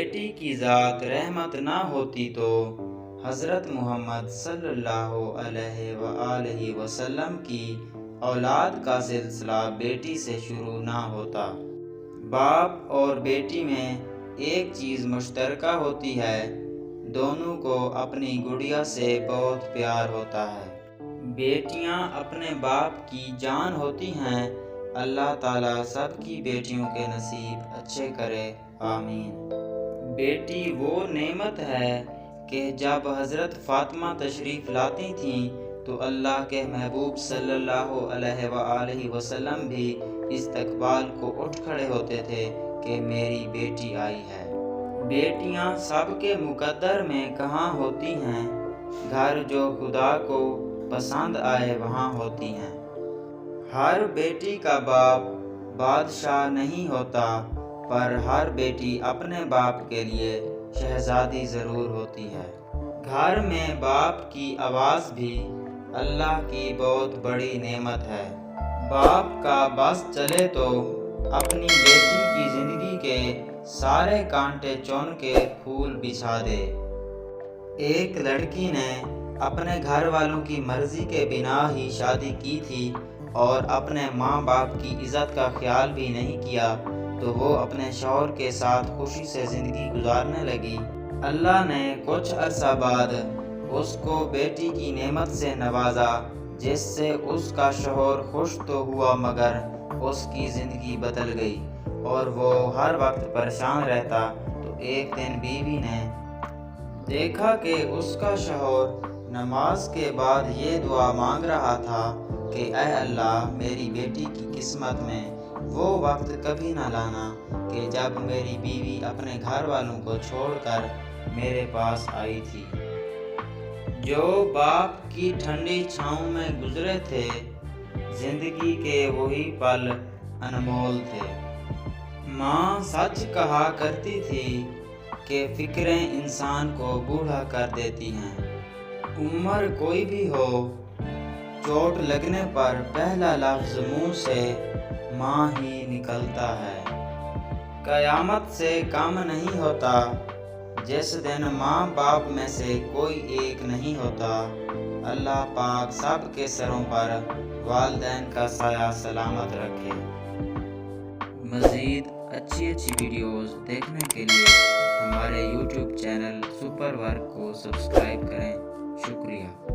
بیٹی کی ذات رحمت نہ ہوتی تو حضرت محمد صلی اللہ علیہ وآلہ وسلم کی اولاد کا سلسلہ بیٹی سے شروع نہ ہوتا۔ باپ اور بیٹی میں ایک چیز مشترکہ ہوتی ہے، دونوں کو اپنی گڑیا سے بہت پیار ہوتا ہے۔ بیٹیاں اپنے باپ کی جان ہوتی ہیں۔ اللہ تعالیٰ سب کی بیٹیوں کے نصیب اچھے کرے، آمین۔ بیٹی وہ نعمت ہے کہ جب حضرت فاطمہ تشریف لاتی تھیں تو اللہ کے محبوب صلی اللہ علیہ وآلہ وسلم بھی استقبال کو اٹھ کھڑے ہوتے تھے کہ میری بیٹی آئی ہے۔ بیٹیاں سب کے مقدر میں کہاں ہوتی ہیں، گھر جو خدا کو پسند آئے وہاں ہوتی ہیں۔ ہر بیٹی کا باپ بادشاہ نہیں ہوتا، پر ہر بیٹی اپنے باپ کے لیے شہزادی ضرور ہوتی ہے۔ گھر میں باپ کی آواز بھی اللہ کی بہت بڑی نعمت ہے۔ باپ کا بس چلے تو اپنی بیٹی کی زندگی کے سارے کانٹے چن کے پھول بچھا دے۔ ایک لڑکی نے اپنے گھر والوں کی مرضی کے بنا ہی شادی کی تھی اور اپنے ماں باپ کی عزت کا خیال بھی نہیں کیا تو وہ اپنے شوہر کے ساتھ خوشی سے زندگی گزارنے لگی۔ اللہ نے کچھ عرصہ بعد اس کو بیٹی کی نعمت سے نوازا، جس سے اس کا شوہر خوش تو ہوا مگر اس کی زندگی بدل گئی اور وہ ہر وقت پریشان رہتا۔ تو ایک دن بیوی نے دیکھا کہ اس کا شوہر نماز کے بعد یہ دعا مانگ رہا تھا کہ اے اللہ، میری بیٹی کی قسمت میں وہ وقت کبھی نہ لانا کہ جب میری بیوی اپنے گھر والوں کو چھوڑ کر میرے پاس آئی تھی۔ جو باپ کی ٹھنڈی چھاؤں میں گزرے تھے، زندگی کے وہی پل انمول تھے۔ ماں سچ کہا کرتی تھی کہ فکریں انسان کو بوڑھا کر دیتی ہیں۔ عمر کوئی بھی ہو، چوٹ لگنے پر پہلا لفظ منہ سے ماں ہی نکلتا ہے۔ قیامت سے کم نہیں ہوتا جس دن ماں باپ میں سے کوئی ایک نہیں ہوتا۔ اللہ پاک سب کے سروں پر والدین کا سایہ سلامت رکھے۔ مزید اچھی ویڈیوز دیکھنے کے لیے ہمارے یوٹیوب چینل سپر ورک کو سبسکرائب کریں۔ شکریہ۔